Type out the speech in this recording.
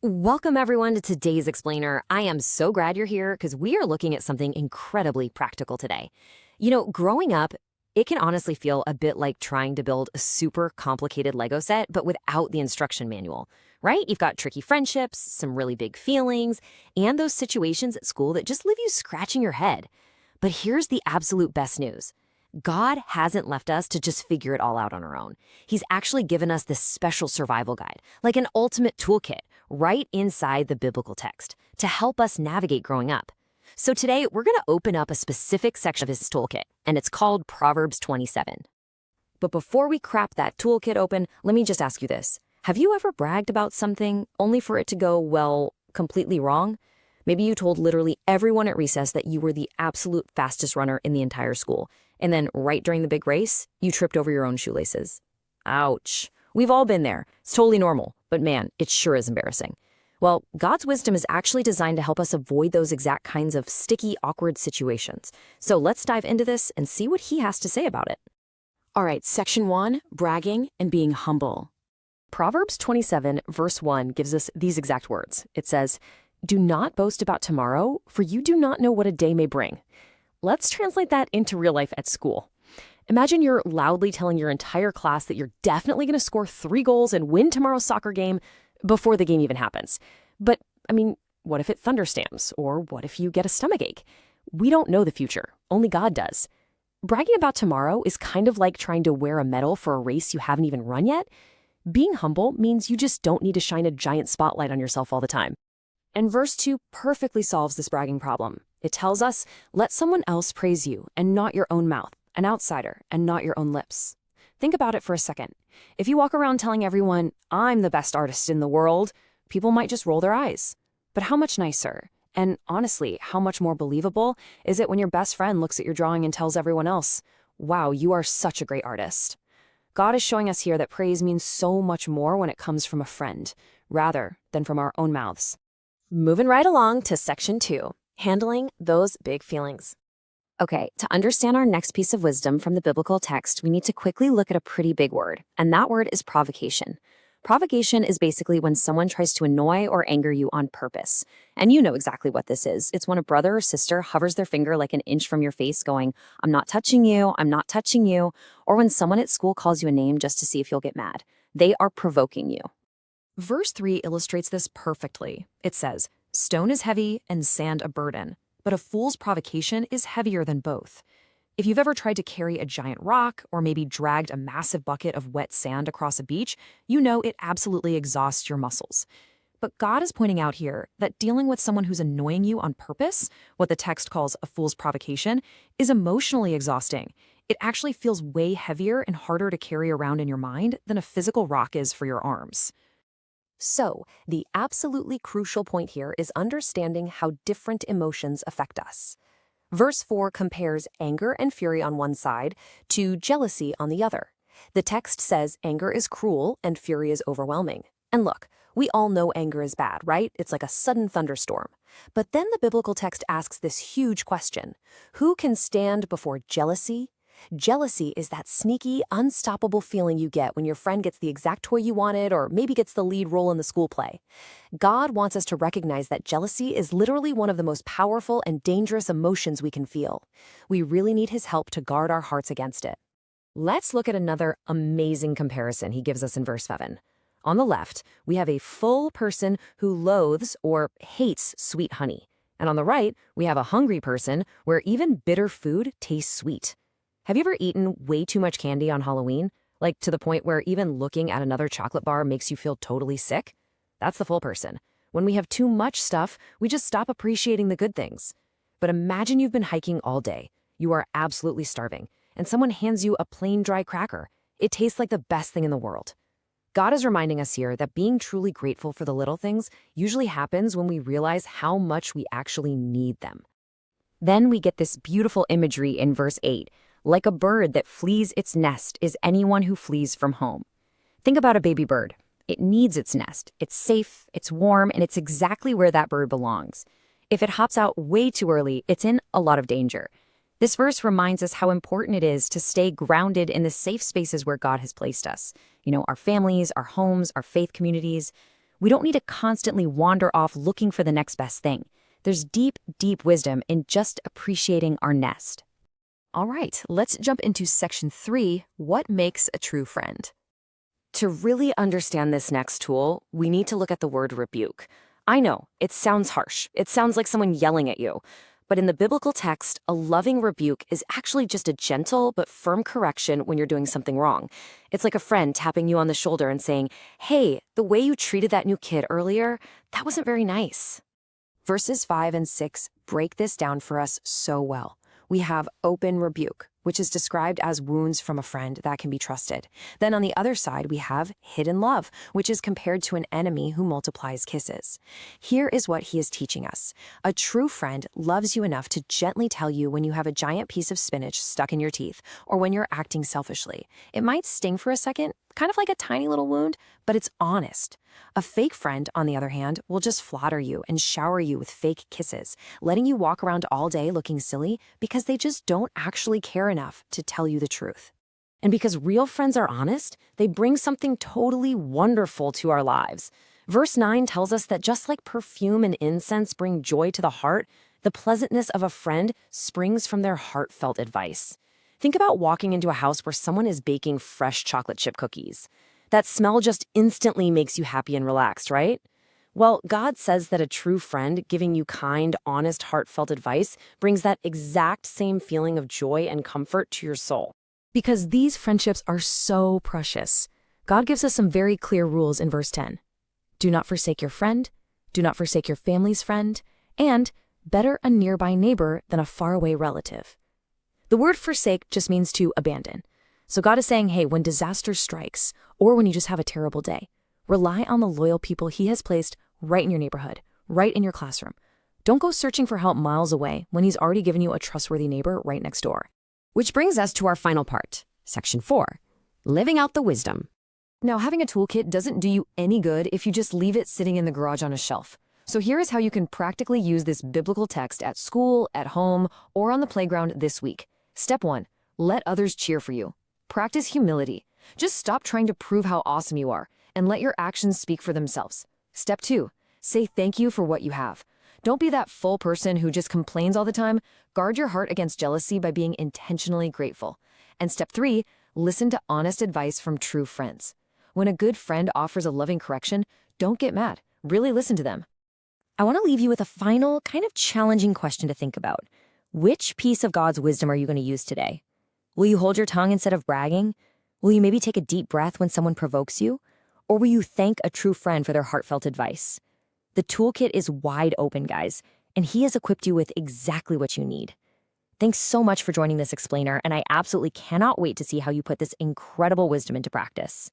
Welcome, everyone, to today's Explainer. I am so glad you're here because we are looking at something incredibly practical today. Growing up, it can honestly feel a bit like trying to build a super complicated Lego set, but without the instruction manual, right? You've got tricky friendships, some really big feelings, and those situations at school that just leave you scratching your head. But here's the absolute best news. God hasn't left us to just figure it all out on our own. He's actually given us this special survival guide, like an ultimate toolkit, right inside the biblical text to help us navigate growing up. So today, we're going to open up a specific section of his toolkit, and it's called Proverbs 27. But before we crap that toolkit open, let me just ask you this. Have you ever bragged about something only for it to go, well, completely wrong? Maybe you told literally everyone at recess that you were the absolute fastest runner in the entire school, and then right during the big race, you tripped over your own shoelaces. Ouch. We've all been there. It's totally normal, but man, it sure is embarrassing. Well, God's wisdom is actually designed to help us avoid those exact kinds of sticky, awkward situations. So let's dive into this and see what he has to say about it. All right, section 1, bragging and being humble. Proverbs 27, verse 1 gives us these exact words. It says, "Do not boast about tomorrow, for you do not know what a day may bring." Let's translate that into real life at school. Imagine you're loudly telling your entire class that you're definitely going to score 3 goals and win tomorrow's soccer game before the game even happens. But, what if it thunderstorms? Or what if you get a stomachache? We don't know the future. Only God does. Bragging about tomorrow is kind of like trying to wear a medal for a race you haven't even run yet. Being humble means you just don't need to shine a giant spotlight on yourself all the time. And verse 2 perfectly solves this bragging problem. It tells us, let someone else praise you and not your own mouth, an outsider and not your own lips. Think about it for a second. If you walk around telling everyone, I'm the best artist in the world, people might just roll their eyes. But how much nicer, and honestly, how much more believable is it when your best friend looks at your drawing and tells everyone else, wow, you are such a great artist. God is showing us here that praise means so much more when it comes from a friend, rather than from our own mouths. Moving right along to section 2, handling those big feelings. Okay, to understand our next piece of wisdom from the biblical text, we need to quickly look at a pretty big word, and that word is provocation. Provocation is basically when someone tries to annoy or anger you on purpose. And you know exactly what this is. It's when a brother or sister hovers their finger like an inch from your face going, I'm not touching you, I'm not touching you, or when someone at school calls you a name just to see if you'll get mad. They are provoking you. Verse 3 illustrates this perfectly. It says, stone is heavy and sand a burden, but a fool's provocation is heavier than both. If you've ever tried to carry a giant rock or maybe dragged a massive bucket of wet sand across a beach, you know it absolutely exhausts your muscles. But God is pointing out here that dealing with someone who's annoying you on purpose, what the text calls a fool's provocation, is emotionally exhausting. It actually feels way heavier and harder to carry around in your mind than a physical rock is for your arms. So, the absolutely crucial point here is understanding how different emotions affect us. Verse 4 compares anger and fury on one side to jealousy on the other. The text says anger is cruel and fury is overwhelming. And look, we all know anger is bad, right? It's like a sudden thunderstorm. But then the biblical text asks this huge question. Who can stand before jealousy? Jealousy is that sneaky, unstoppable feeling you get when your friend gets the exact toy you wanted or maybe gets the lead role in the school play. God wants us to recognize that jealousy is literally one of the most powerful and dangerous emotions we can feel. We really need his help to guard our hearts against it. Let's look at another amazing comparison he gives us in verse 7. On the left, we have a full person who loathes or hates sweet honey. And on the right, we have a hungry person where even bitter food tastes sweet. Have you ever eaten way too much candy on Halloween? Like to the point where even looking at another chocolate bar makes you feel totally sick? That's the full person. When we have too much stuff, we just stop appreciating the good things. But imagine you've been hiking all day. You are absolutely starving, and someone hands you a plain dry cracker. It tastes like the best thing in the world. God is reminding us here that being truly grateful for the little things usually happens when we realize how much we actually need them. Then we get this beautiful imagery in verse 8. Like a bird that flees its nest is anyone who flees from home. Think about a baby bird. It needs its nest. It's safe, it's warm, and it's exactly where that bird belongs. If it hops out way too early, it's in a lot of danger. This verse reminds us how important it is to stay grounded in the safe spaces where God has placed us. Our families, our homes, our faith communities. We don't need to constantly wander off looking for the next best thing. There's deep, deep wisdom in just appreciating our nest. All right, let's jump into section 3, what makes a true friend? To really understand this next tool, we need to look at the word rebuke. I know, it sounds harsh. It sounds like someone yelling at you. But in the biblical text, a loving rebuke is actually just a gentle but firm correction when you're doing something wrong. It's like a friend tapping you on the shoulder and saying, "Hey, the way you treated that new kid earlier, that wasn't very nice." Verses 5 and 6 break this down for us so well. We have open rebuke, which is described as wounds from a friend that can be trusted. Then on the other side, we have hidden love, which is compared to an enemy who multiplies kisses. Here is what he is teaching us. A true friend loves you enough to gently tell you when you have a giant piece of spinach stuck in your teeth or when you're acting selfishly. It might sting for a second, kind of like a tiny little wound, but it's honest. A fake friend, on the other hand, will just flatter you and shower you with fake kisses, letting you walk around all day looking silly because they just don't actually care enough to tell you the truth. And because real friends are honest, they bring something totally wonderful to our lives. Verse 9 tells us that just like perfume and incense bring joy to the heart, the pleasantness of a friend springs from their heartfelt advice. Think about walking into a house where someone is baking fresh chocolate chip cookies. That smell just instantly makes you happy and relaxed, right? Well, God says that a true friend giving you kind, honest, heartfelt advice brings that exact same feeling of joy and comfort to your soul. Because these friendships are so precious. God gives us some very clear rules in verse 10. Do not forsake your friend, do not forsake your family's friend, and better a nearby neighbor than a faraway relative. The word forsake just means to abandon. So God is saying, hey, when disaster strikes, or when you just have a terrible day, rely on the loyal people he has placed right in your neighborhood, right in your classroom. Don't go searching for help miles away when he's already given you a trustworthy neighbor right next door. Which brings us to our final part, section 4, living out the wisdom. Now, having a toolkit doesn't do you any good if you just leave it sitting in the garage on a shelf. So here is how you can practically use this biblical text at school, at home, or on the playground this week. Step 1, let others cheer for you. Practice humility. Just stop trying to prove how awesome you are and let your actions speak for themselves. Step 2, say thank you for what you have. Don't be that full person who just complains all the time. Guard your heart against jealousy by being intentionally grateful. And step 3, listen to honest advice from true friends. When a good friend offers a loving correction, don't get mad. Really listen to them. I want to leave you with a final, kind of challenging question to think about. Which piece of God's wisdom are you going to use today? Will you hold your tongue instead of bragging? Will you maybe take a deep breath when someone provokes you? Or will you thank a true friend for their heartfelt advice? The toolkit is wide open, guys, and he has equipped you with exactly what you need. Thanks so much for joining this explainer, and I absolutely cannot wait to see how you put this incredible wisdom into practice.